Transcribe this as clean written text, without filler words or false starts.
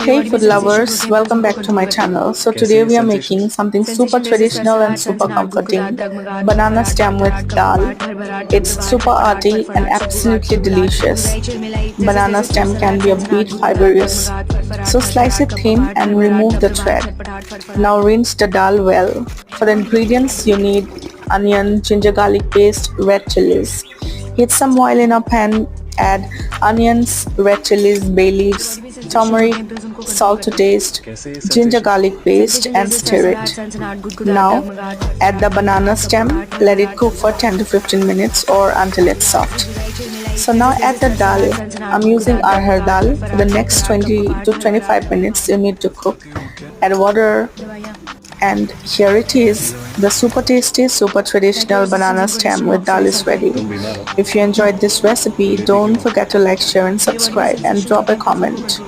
Hey food lovers, welcome back to my channel. So today we are making something super traditional and super comforting, banana stem with dal. It's super hearty and absolutely delicious. Banana stem can be a bit fibrous, so slice it thin and remove the thread. Now rinse the dal well. For the ingredients you need onion, ginger garlic paste, red chilies. Heat some oil in a pan, add onions, red chilies, bay leaves, turmeric, salt to taste, ginger garlic paste and stir it. Now add the banana stem, let it cook for 10 to 15 minutes or until it's soft. So now add the dal. I'm using arhar dal. For the next 20 to 25 minutes you need to cook. Add water and here it is. The super tasty, super traditional banana stem with dal is ready. If you enjoyed this recipe, don't forget to like, share and subscribe and drop a comment.